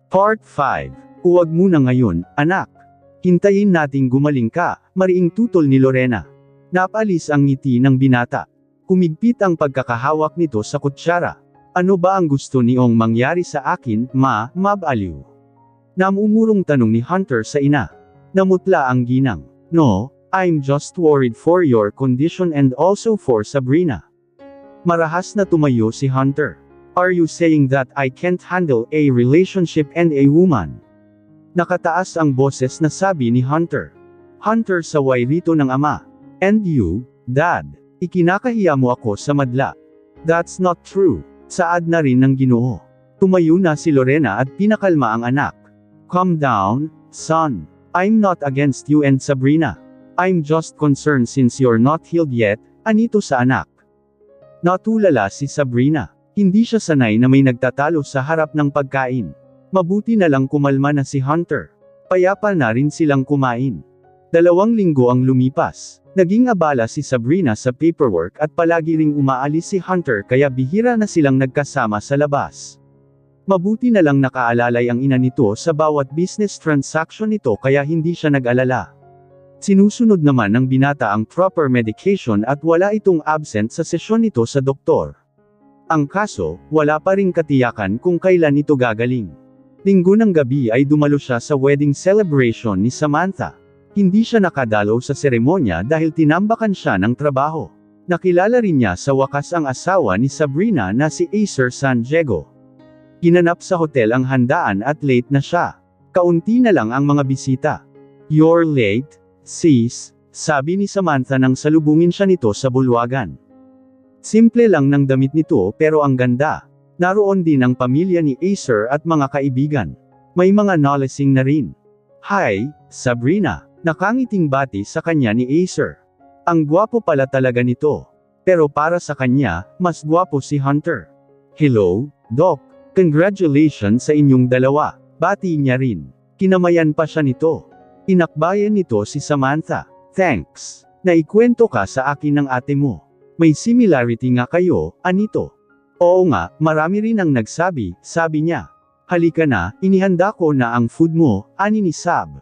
Part 5. Huwag muna ngayon, anak. Hintayin nating gumaling ka, mariing tutol ni Lorena. Napalis ang ngiti ng binata. Humigpit ang pagkakahawak nito sa kutsara. Ano ba ang gusto niong mangyari sa akin, ma, mabaliw? Namumurong tanong ni Hunter sa ina. Namutla ang ginang. No, I'm just worried for your condition and also for Sabrina. Marahas na tumayo si Hunter. Are you saying that I can't handle a relationship and a woman? Nakataas ang boses na sabi ni Hunter. Hunter saway rito ng ama. And you, Dad, ikinakahiya mo ako sa madla. That's not true. Saad na rin ng Ginoo. Tumayo na si Lorena at pinakalma ang anak. Calm down, son. I'm not against you and Sabrina. I'm just concerned since you're not healed yet, anito sa anak. Natulala si Sabrina. Hindi siya sanay na may nagtatalo sa harap ng pagkain. Mabuti na lang kumalma na si Hunter. Payapa na rin silang kumain. 2 linggo ang lumipas. Naging abala si Sabrina sa paperwork at palagi ring umaalis si Hunter kaya bihira na silang nagkasama sa labas. Mabuti na lang nakaalalay ang ina nito sa bawat business transaction nito kaya hindi siya nag-alala. Sinusunod naman ng binata ang proper medication at wala itong absent sa sesyon nito sa doktor. Ang kaso, wala pa ring katiyakan kung kailan ito gagaling. Linggo ng gabi ay dumalo siya sa wedding celebration ni Samantha. Hindi siya nakadalaw sa seremonya dahil tinambakan siya ng trabaho. Nakilala rin niya sa wakas ang asawa ni Sabrina na si Acer San Diego. Ginanap sa hotel ang handaan at late na siya. Kaunti na lang ang mga bisita. You're late, sis, sabi ni Samantha nang salubungin siya nito sa bulwagan. Simple lang ng damit nito pero ang ganda. Naroon din ang pamilya ni Acer at mga kaibigan. May mga nolasing na rin. Hi, Sabrina. Nakangiting bati sa kanya ni Acer. Ang gwapo pala talaga nito. Pero para sa kanya, mas gwapo si Hunter. Hello, Doc. Congratulations sa inyong dalawa. Bati niya rin. Kinamayan pa siya nito. Inakbayan nito si Samantha. Thanks. Naikwento ka sa akin ng ate mo. May similarity nga kayo, anito? Oo nga, marami rin ang nagsabi, sabi niya. Halika na, inihanda ko na ang food mo, ani ni Sab.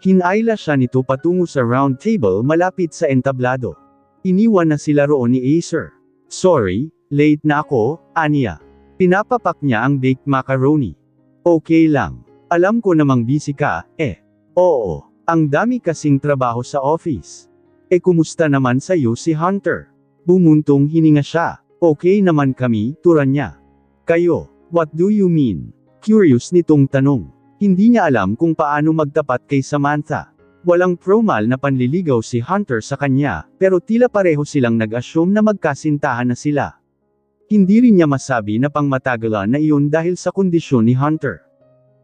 Hinayla siya nito patungo sa round table malapit sa entablado. Iniwan na sila roon ni Acer. Sorry, late na ako, aniya. Pinapapak niya ang baked macaroni. Okay lang. Alam ko namang busy ka, eh. Oo, ang dami kasing trabaho sa office. Kumusta naman sa'yo si Hunter? Bumuntong hininga siya. Okay naman kami, turan niya. Kayo, what do you mean? Curious nitong tanong. Hindi niya alam kung paano magtapat kay Samantha. Walang formal na panliligaw si Hunter sa kanya, pero tila pareho silang nag-assume na magkasintahan na sila. Hindi rin niya masabi na pangmatagalan na iyon dahil sa kondisyon ni Hunter.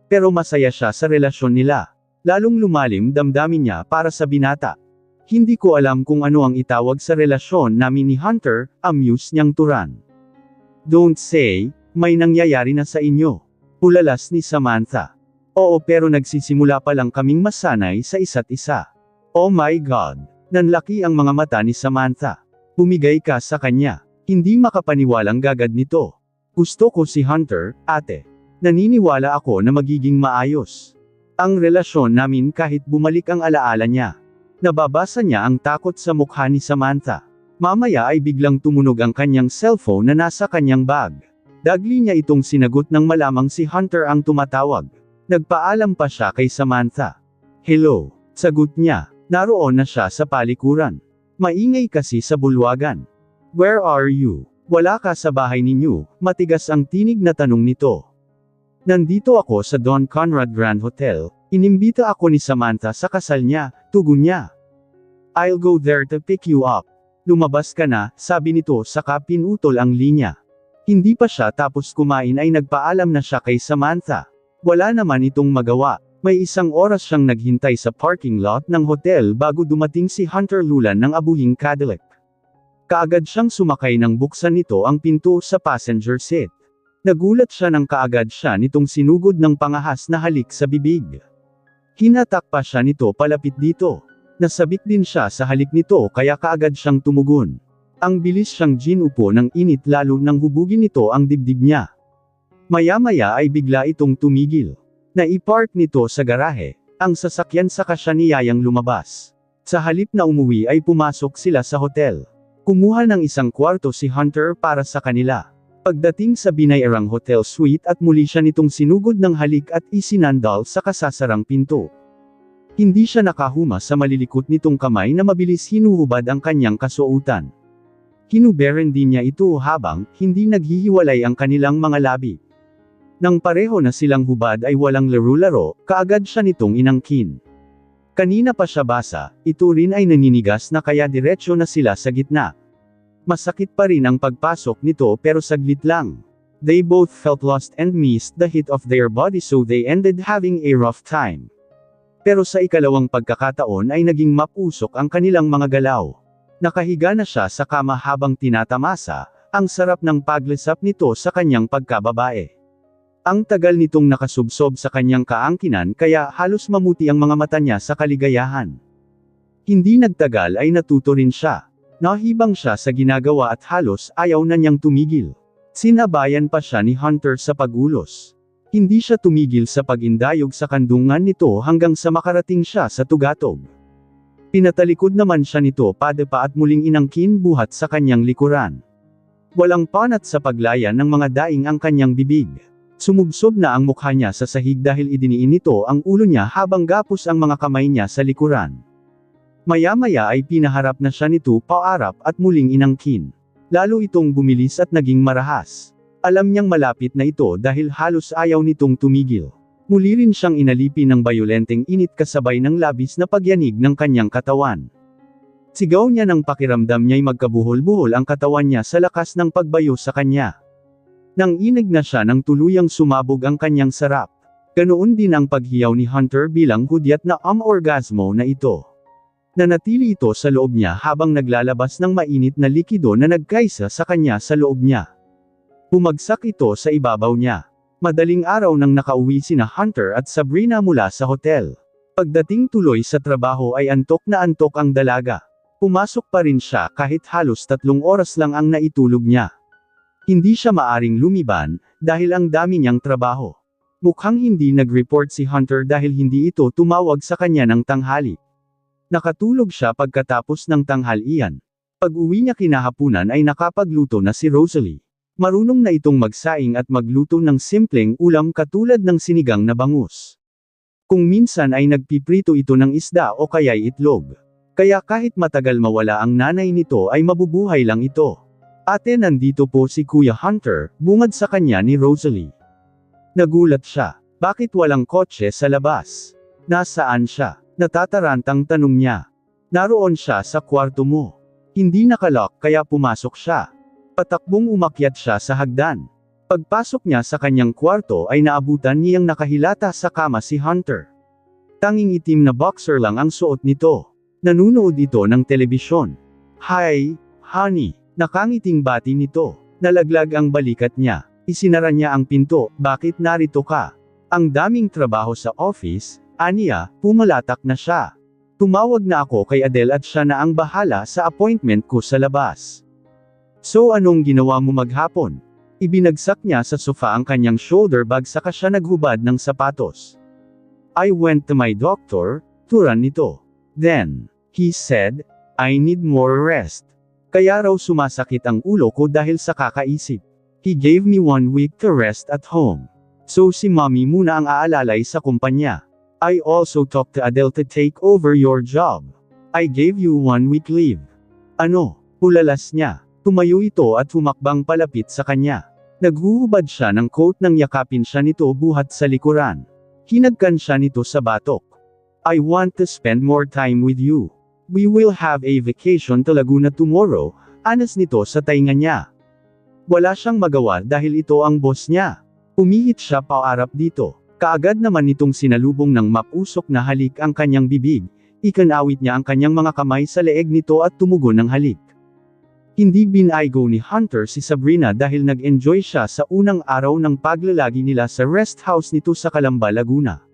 Pero masaya siya sa relasyon nila. Lalong lumalim damdamin niya para sa binata. Hindi ko alam kung ano ang itawag sa relasyon namin ni Hunter, amuse niyang turan. Don't say, may nangyayari na sa inyo. Pulalas ni Samantha. Oo pero nagsisimula pa lang kaming masanay sa isa't isa. Oh my God. Nanlaki ang mga mata ni Samantha. Pumigay ka sa kanya. Hindi makapaniwalang gagad nito. Gusto ko si Hunter, ate. Naniniwala ako na magiging maayos. Ang relasyon namin kahit bumalik ang alaala niya. Nababasa niya ang takot sa mukha ni Samantha. Mamaya ay biglang tumunog ang kanyang cellphone na nasa kanyang bag. Dagli niya itong sinagot nang malamang si Hunter ang tumatawag. Nagpaalam pa siya kay Samantha. Hello, sagot niya. Naroon na siya sa palikuran. Maingay kasi sa bulwagan. Where are you? Wala ka sa bahay ninyo, matigas ang tinig na tanong nito. Nandito ako sa Don Conrad Grand Hotel. Inimbita ako ni Samantha sa kasal niya, tugon niya. I'll go there to pick you up. Lumabas ka na, sabi nito saka pinutol ang linya. Hindi pa siya tapos kumain ay nagpaalam na siya kay Samantha. Wala naman itong magawa. May 1 oras siyang naghintay sa parking lot ng hotel bago dumating si Hunter Lulan ng abuhing Cadillac. Kaagad siyang sumakay nang buksan nito ang pinto sa passenger seat. Nagulat siya nang kaagad siya nitong sinugod ng pangahas na halik sa bibig. Hinatak pa siya nito palapit dito. Nasabik din siya sa halik nito kaya kaagad siyang tumugon. Ang bilis siyang ginupo ng init lalo nang hubugin nito ang dibdib niya. Maya-maya ay bigla itong tumigil. Naipark nito sa garahe, ang sasakyan saka siya niyayang lumabas. Sa halip na umuwi ay pumasok sila sa hotel. Kumuha ng isang kwarto si Hunter para sa kanila. Pagdating sa binayrang hotel suite at muli siya nitong sinugod ng halik at isinandal sa kasasarang pinto. Hindi siya nakahuma sa malilikot nitong kamay na mabilis hinuhubad ang kanyang kasuotan. Kinuberan din niya ito habang hindi naghihiwalay ang kanilang mga labi. Nang pareho na silang hubad ay walang laro-laro, kaagad siya nitong inangkin. Kanina pa siya basa, ito rin ay naninigas na kaya diretsyo na sila sa gitna. Masakit pa rin ang pagpasok nito pero saglit lang. They both felt lost and missed the heat of their body so they ended having a rough time. Pero sa ikalawang pagkakataon ay naging mapusok ang kanilang mga galaw. Nakahiga na siya sa kama habang tinatamasa, ang sarap ng paglisap nito sa kanyang pagkababae. Ang tagal nitong nakasubsob sa kanyang kaangkinan kaya halos mamuti ang mga mata niya sa kaligayahan. Hindi nagtagal ay natuto rin siya. Nahibang siya sa ginagawa at halos ayaw na niyang tumigil. Sinabayan pa siya ni Hunter sa pagulos. Hindi siya tumigil sa pag-indayog sa kandungan nito hanggang sa makarating siya sa tugatog. Pinatalikod naman siya nito padapa at muling inangkin buhat sa kanyang likuran. Walang panat sa paglayan ng mga daing ang kanyang bibig. Sumubsob na ang mukha niya sa sahig dahil idiniin nito ang ulo niya habang gapos ang mga kamay niya sa likuran. Maya-maya ay pinaharap na siya nito paarap at muling inangkin. Lalo itong bumilis at naging marahas. Alam niyang malapit na ito dahil halos ayaw nitong tumigil. Muli rin siyang inalipin ng bayolenteng init kasabay ng labis na pagyanig ng kanyang katawan. Sigaw niya ng pakiramdam niya'y magkabuhol-buhol ang katawan niya sa lakas ng pagbayo sa kanya. Nang inig na siya nang tuluyang sumabog ang kanyang sarap. Ganoon din ang paghiyaw ni Hunter bilang hudyat na orgasmo na ito. Nanatili ito sa loob niya habang naglalabas ng mainit na likido na nagkaisa sa kanya sa loob niya. Bumagsak ito sa ibabaw niya. Madaling araw nang nakauwi sina Hunter at Sabrina mula sa hotel. Pagdating tuloy sa trabaho ay antok na antok ang dalaga. Pumasok pa rin siya kahit halos 3 oras lang ang naitulog niya. Hindi siya maaring lumiban, dahil ang dami niyang trabaho. Mukhang hindi nag-report si Hunter dahil hindi ito tumawag sa kanya ng tanghali. Nakatulog siya pagkatapos ng tanghalian. Pag-uwi niya kinahapunan ay nakapagluto na si Rosalie. Marunong na itong magsaing at magluto ng simpleng ulam katulad ng sinigang na bangus. Kung minsan ay nagpiprito ito ng isda o kaya'y itlog. Kaya kahit matagal mawala ang nanay nito ay mabubuhay lang ito. Ate, nandito po si Kuya Hunter, bungad sa kanya ni Rosalie. Nagulat siya. Bakit walang kotse sa labas? Nasaan siya? Natatarantang tanong niya. Naroon siya sa kwarto mo. Hindi nakalock kaya pumasok siya. Patakbong umakyat siya sa hagdan. Pagpasok niya sa kanyang kwarto ay naabutan niyang nakahilata sa kama si Hunter. Tanging itim na boxer lang ang suot nito. Nanunood ito ng telebisyon. Hi, honey. Nakangiting bati nito. Nalaglag ang balikat niya. Isinara niya ang pinto. Bakit narito ka? Ang daming trabaho sa office, aniya, pumalatak na siya. Tumawag na ako kay Adele at siya na ang bahala sa appointment ko sa labas. So anong ginawa mo maghapon? Ibinagsak niya sa sofa ang kanyang shoulder bag saka siya naghubad ng sapatos. I went to my doctor, turan nito. Then, he said, I need more rest. Kaya raw sumasakit ang ulo ko dahil sa kakaisip. He gave me 1 week to rest at home. So si mommy muna ang aalalay sa kumpanya. I also talked to Adele to take over your job. I gave you 1 week leave. Ano? Pulalas niya. Tumayo ito at humakbang palapit sa kanya. Naghuhubad siya ng coat nang yakapin siya nito buhat sa likuran. Hinagkan siya nito sa batok. I want to spend more time with you. We will have a vacation to Laguna tomorrow, anas nito sa tainga niya. Wala siyang magawa dahil ito ang boss niya. Umihit siya paarap dito. Kaagad naman nitong sinalubong ng mapusok na halik ang kanyang bibig, ikanawit niya ang kanyang mga kamay sa leeg nito at tumugon ng halik. Hindi binaygo ni Hunter si Sabrina dahil nag-enjoy siya sa unang araw ng paglalagi nila sa rest house nito sa Calamba, Laguna.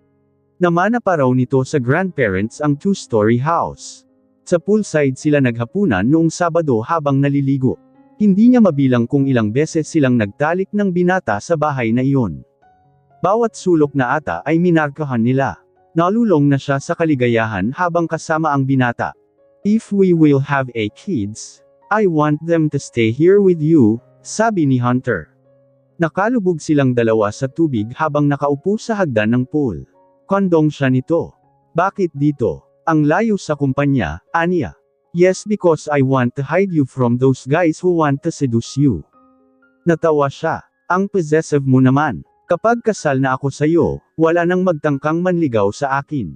Namana pa raw nito sa grandparents ang 2-story house. Sa poolside sila naghapunan noong Sabado habang naliligo. Hindi niya mabilang kung ilang beses silang nagtalik ng binata sa bahay na iyon. Bawat sulok na ata ay minarkahan nila. Nalulong na siya sa kaligayahan habang kasama ang binata. If we will have a kids, I want them to stay here with you, sabi ni Hunter. Nakalubog silang dalawa sa tubig habang nakaupo sa hagdan ng pool. Kondong siya nito. Bakit dito? Ang layo sa kumpanya, aniya. Yes, because I want to hide you from those guys who want to seduce you. Natawa siya. Ang possessive mo naman. Kapag kasal na ako sa'yo, wala nang magtangkang manligaw sa akin.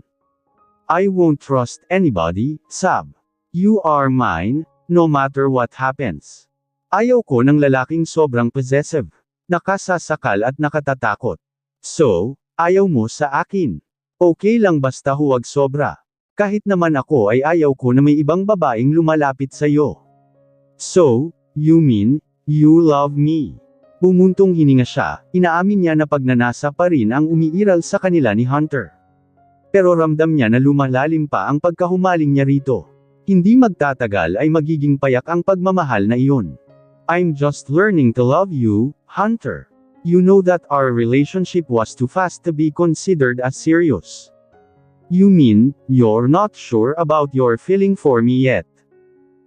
I won't trust anybody, Sab. You are mine, no matter what happens. Ayaw ko ng lalaking sobrang possessive. Nakasasakal at nakatatakot. So, ayaw mo sa akin. Okay lang basta huwag sobra. Kahit naman ako ay ayaw ko na may ibang babaeng lumalapit sa'yo. So, you mean, you love me? Bumuntong hininga siya, inaamin niya na pagnanasa pa rin ang umiiral sa kanila ni Hunter. Pero ramdam niya na lumalalim pa ang pagkahumaling niya rito. Hindi magtatagal ay magiging payak ang pagmamahal na iyon. I'm just learning to love you, Hunter. You know that our relationship was too fast to be considered as serious. You mean, you're not sure about your feeling for me yet?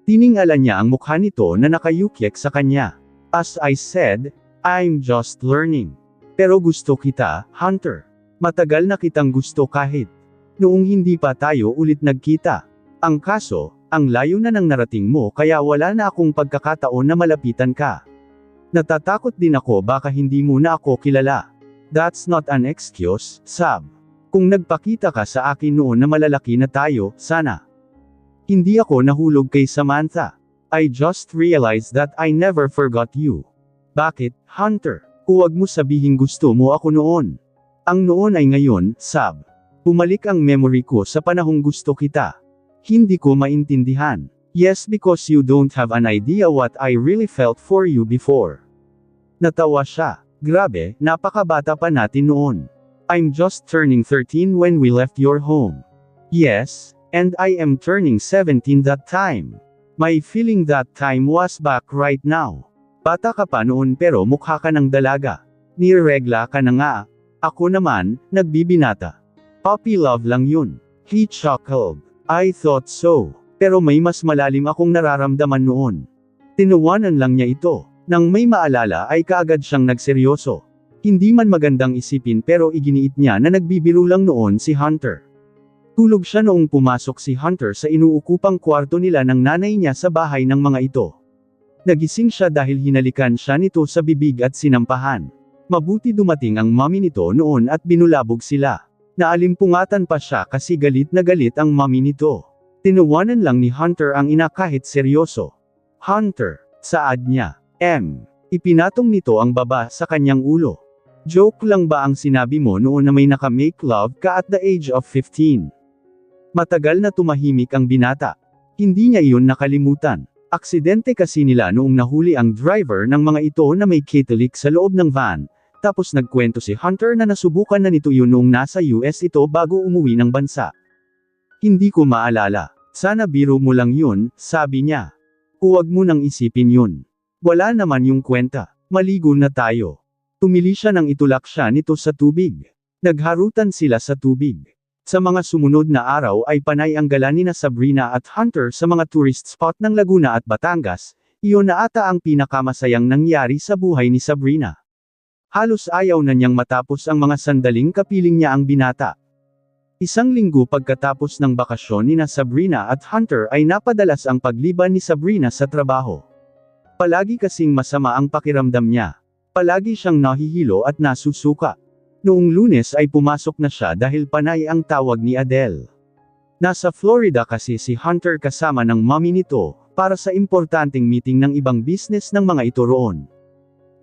Tiningala niya ang mukha nito na nakayukyek sa kanya. As I said, I'm just learning. Pero gusto kita, Hunter. Matagal na kitang gusto kahit noong hindi pa tayo ulit nagkita. Ang kaso, ang layo na ng narating mo kaya wala na akong pagkakataon na malapitan ka. Natatakot din ako baka hindi mo na ako kilala. That's not an excuse, Sab. Kung nagpakita ka sa akin noon na malalaki na tayo, sana. Hindi ako nahulog kay Samantha. I just realized that I never forgot you. Bakit, Hunter? Huwag mo sabihing gusto mo ako noon. Ang noon ay ngayon, Sab. Bumalik ang memory ko sa panahong gusto kita. Hindi ko maintindihan. Yes, because you don't have an idea what I really felt for you before. Natawa siya. Grabe, napakabata pa natin noon. I'm just turning 13 when we left your home. Yes, and I am turning 17 that time. My feeling that time was back right now. Bata ka pa noon pero mukha ka ng dalaga. Niregla ka na nga. Ako naman, nagbibinata. Puppy love lang yun. He chuckled. I thought so. Pero may mas malalim akong nararamdaman noon. Tinuwanan lang niya ito. Nang may maalala ay kaagad siyang nagseryoso. Hindi man magandang isipin pero iginiit niya na nagbibiro lang noon si Hunter. Tulog siya noong pumasok si Hunter sa inuukupang kwarto nila ng nanay niya sa bahay ng mga ito. Nagising siya dahil hinalikan siya nito sa bibig at sinampahan. Mabuti dumating ang mommy nito noon at binulabog sila. Naalimpungatan pa siya kasi galit na galit ang mommy nito. Tinuwanan lang ni Hunter ang ina kahit seryoso. Hunter, saad niya. Ipinatong nito ang baba sa kanyang ulo. Joke lang ba ang sinabi mo noon na may naka-make love ka at the age of 15? Matagal na tumahimik ang binata. Hindi niya iyon nakalimutan. Aksidente kasi nila noong nahuli ang driver ng mga ito na may Catholic sa loob ng van, tapos nagkwento si Hunter na nasubukan na nito yun noong nasa US ito bago umuwi ng bansa. Hindi ko maalala. Sana biro mo lang yun, sabi niya. Huwag mo nang isipin yun. Wala naman yung kwenta. Maligo na tayo. Tumili siya nang itulak siya nito sa tubig. Nagharutan sila sa tubig. Sa mga sumunod na araw ay panay ang gala ni Sabrina at Hunter sa mga tourist spot ng Laguna at Batangas. Iyon na ata ang pinakamasayang nangyari sa buhay ni Sabrina. Halos ayaw na niyang matapos ang mga sandaling kapiling niya ang binata. Isang linggo pagkatapos ng bakasyon ni Sabrina at Hunter ay napadalas ang pagliban ni Sabrina sa trabaho. Palagi kasing masama ang pakiramdam niya. Palagi siyang nahihilo at nasusuka. Noong Lunes ay pumasok na siya dahil panay ang tawag ni Adele. Nasa Florida kasi si Hunter kasama ng mommy nito, para sa importanteng meeting ng ibang business ng mga ito roon.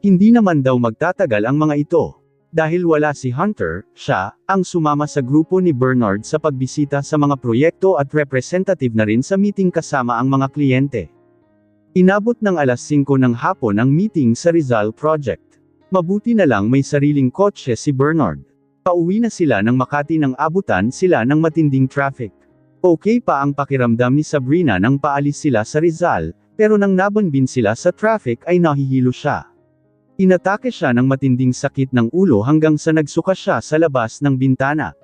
Hindi naman daw magtatagal ang mga ito. Dahil wala si Hunter, siya, ang sumama sa grupo ni Bernard sa pagbisita sa mga proyekto at representative na rin sa meeting kasama ang mga kliyente. Inabot ng alas 5 ng hapon ang meeting sa Rizal Project. Mabuti na lang may sariling kotse si Bernard. Pauwi na sila ng Makati nang abutan sila ng matinding traffic. Okay pa ang pakiramdam ni Sabrina nang paalis sila sa Rizal, Pero nang nabanbin sila sa traffic ay nahihilo siya. Inatake siya ng matinding sakit ng ulo hanggang sa nagsuka siya sa labas ng bintana.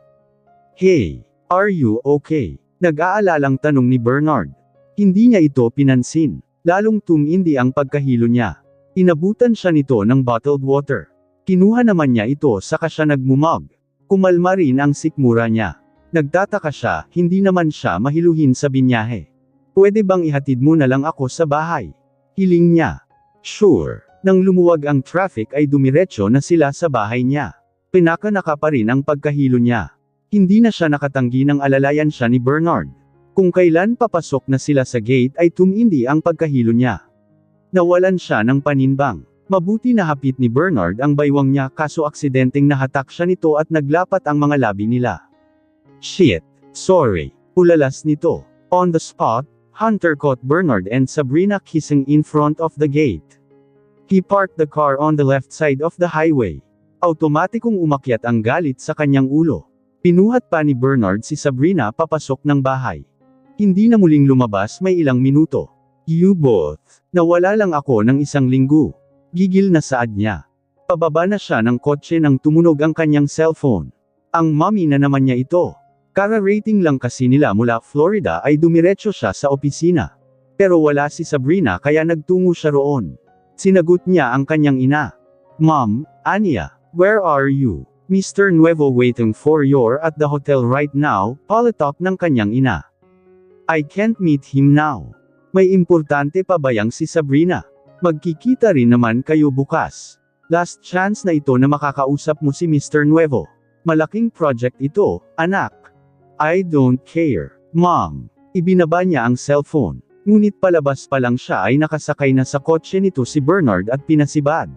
"Hey, are you okay?" Nag-aalalang tanong ni Bernard. Hindi niya ito pinansin. Lalong tumindi ang pagkahilo niya. Inabutan siya nito ng bottled water. Kinuha naman niya ito saka siya nagmumog. Kumalma rin ang sikmura niya. Nagtataka siya, hindi naman siya mahiluhin sa binyahe. "Pwede bang ihatid mo na lang ako sa bahay?" Hiling niya. Sure. Nang lumuwag ang traffic ay dumiretso na sila sa bahay niya. Pinakanaka pa rin ang pagkahilo niya. Hindi na siya nakatanggi ng alalayan siya ni Bernard. Kung kailan papasok na sila sa gate ay tumindi ang pagkahilo niya. Nawalan siya ng panimbang. Mabuti na hapit ni Bernard ang baywang niya kaso aksidenteng nahatak siya nito at naglapat ang mga labi nila. "Shit. Sorry." Ulalas nito. On the spot, Hunter caught Bernard and Sabrina kissing in front of the gate. He parked the car on the left side of the highway. Automatikong umakyat ang galit sa kanyang ulo. Pinuhat pa ni Bernard si Sabrina papasok ng bahay. Hindi na muling lumabas may ilang minuto. "You both. Nawala lang ako ng 1 linggo." Gigil na saad niya. Pababa na siya ng kotse nang tumunog ang kanyang cellphone. Ang mommy na naman niya ito. Kara-rating lang kasi nila mula Florida ay dumiretso siya sa opisina. Pero wala si Sabrina kaya nagtungo siya roon. Sinagot niya ang kanyang ina. "Mom, Anya, where are you? Mr. Nuevo waiting for you at the hotel right now," palatak ng kanyang ina. "I can't meet him now." May importante pa bayang si Sabrina? "Magkikita rin naman kayo bukas. Last chance na ito na makakausap mo si Mr. Nuevo. Malaking project ito, anak." "I don't care, Mom." Ibinaba niya ang cellphone. Ngunit palabas pa lang siya ay nakasakay na sa kotse nito si Bernard at pinasibad.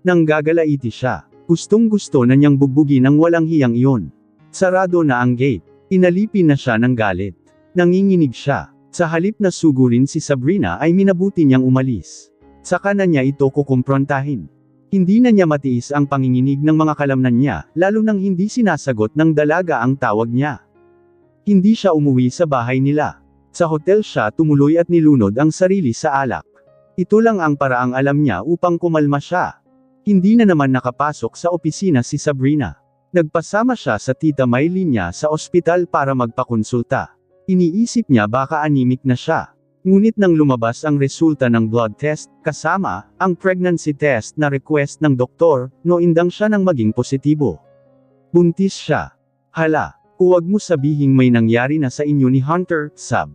Nang gagalaiti siya, gustong-gusto na niyang bugbugin ang walang hiyang iyon. Sarado na ang gate. Inalipin na siya ng galit. Nanginginig siya. Sa halip na sugurin si Sabrina ay minabuti niyang umalis. Saka na niya ito kukumprontahin. Hindi na niya matiis ang panginginig ng mga kalamnan niya, lalo nang hindi sinasagot ng dalaga ang tawag niya. Hindi siya umuwi sa bahay nila. Sa hotel siya tumuloy at nilunod ang sarili sa alak. Ito lang ang paraang alam niya upang kumalma siya. Hindi na naman nakapasok sa opisina si Sabrina. Nagpasama siya sa tita Maylin niya sa ospital para magpakonsulta. Iniisip niya baka anemic na siya. Ngunit nang lumabas ang resulta ng blood test, kasama ang pregnancy test na request ng doktor, noindang siya nang maging positibo. Buntis siya. "Hala, huwag mo sabihing may nangyari na sa inyo ni Hunter, Sab."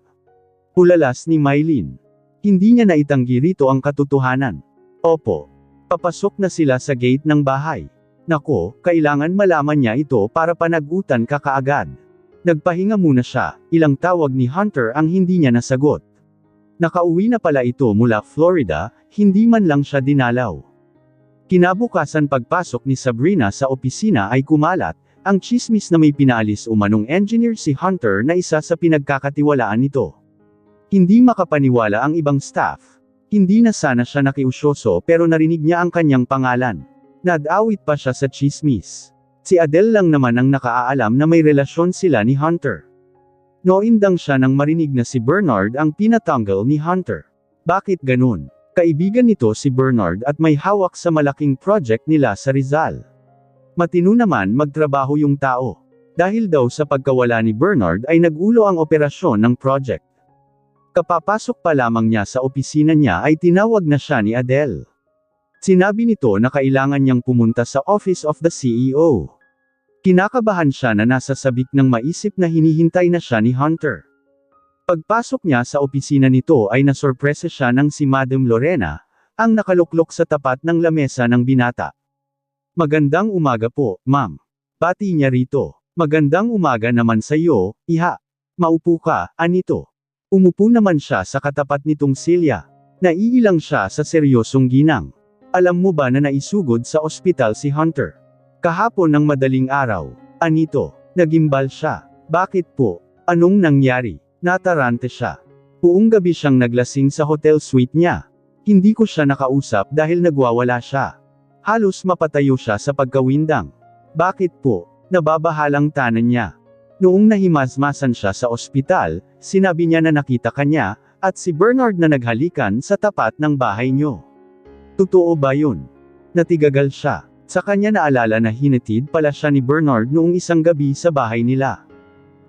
Ulalas ni Maylin. Hindi niya naitanggi rito ang katotohanan. "Opo." Papasok na sila sa gate ng bahay. Nako, kailangan malaman niya ito para panagutan ka kaagad. Nagpahinga muna siya, ilang tawag ni Hunter ang hindi niya nasagot. Nakauwi na pala ito mula Florida, hindi man lang siya dinalaw. Kinabukasan pagpasok ni Sabrina sa opisina ay kumalat, ang tsismis na may pinaalis umanong engineer si Hunter na isa sa pinagkakatiwalaan nito. Hindi makapaniwala ang ibang staff. Hindi na sana siya nakiusyoso pero narinig niya ang kanyang pangalan. Nag-awit pa siya sa tsismis. Si Adele lang naman ang nakaalam na may relasyon sila ni Hunter. Noindang siya nang marinig na si Bernard ang pinatanggal ni Hunter. Bakit ganun? Kaibigan nito si Bernard at may hawak sa malaking project nila sa Rizal. Matino naman magtrabaho yung tao. Dahil daw sa pagkawala ni Bernard ay nagulo ang operasyon ng project. Kapapasok pa lamang niya sa opisina niya ay tinawag na siya ni Adele. Sinabi nito na kailangan niyang pumunta sa office of the CEO. Kinakabahan siya na nasa sabik ng maisip na hinihintay na siya ni Hunter. Pagpasok niya sa opisina nito ay nasorpresa siya ng si Madam Lorena, ang nakaluklok sa tapat ng lamesa ng binata. "Magandang umaga po, ma'am." Bati niya rito. "Magandang umaga naman sa iyo, iha. Maupo ka, anito." Umupo naman siya sa katapat nitong Celia. Naiilang siya sa seryosong ginang. "Alam mo ba na naisugod sa ospital si Hunter? Kahapon ng madaling araw." "Anito?" Nagimbal siya. "Bakit po? Anong nangyari?" Natarante siya. "Buong gabi siyang naglasing sa hotel suite niya. Hindi ko siya nakausap dahil nagwawala siya. Halos mapatayo siya sa pagkawindang." "Bakit po?" Nababahalang tanan niya. Noong nahimasmasan siya sa ospital, sinabi niya na nakita kanya, At si Bernard na naghalikan sa tapat ng bahay nyo. Totoo ba yun? Natigagal siya. Sa kanya naalala na hinatid pala siya ni Bernard noong isang gabi sa bahay nila.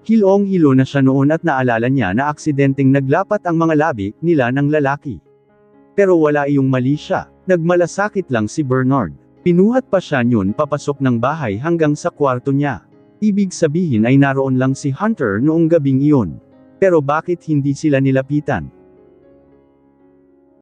Hilong-hilo na siya noon at naalala niya na aksidenteng naglapat ang mga labi nila ng lalaki. Pero wala iyong mali siya. Nagmalasakit lang si Bernard. Pinuhat pa siya niyon papasok ng bahay hanggang sa kwarto niya. Ibig sabihin ay naroon lang si Hunter noong gabing iyon. Pero bakit hindi sila nilapitan?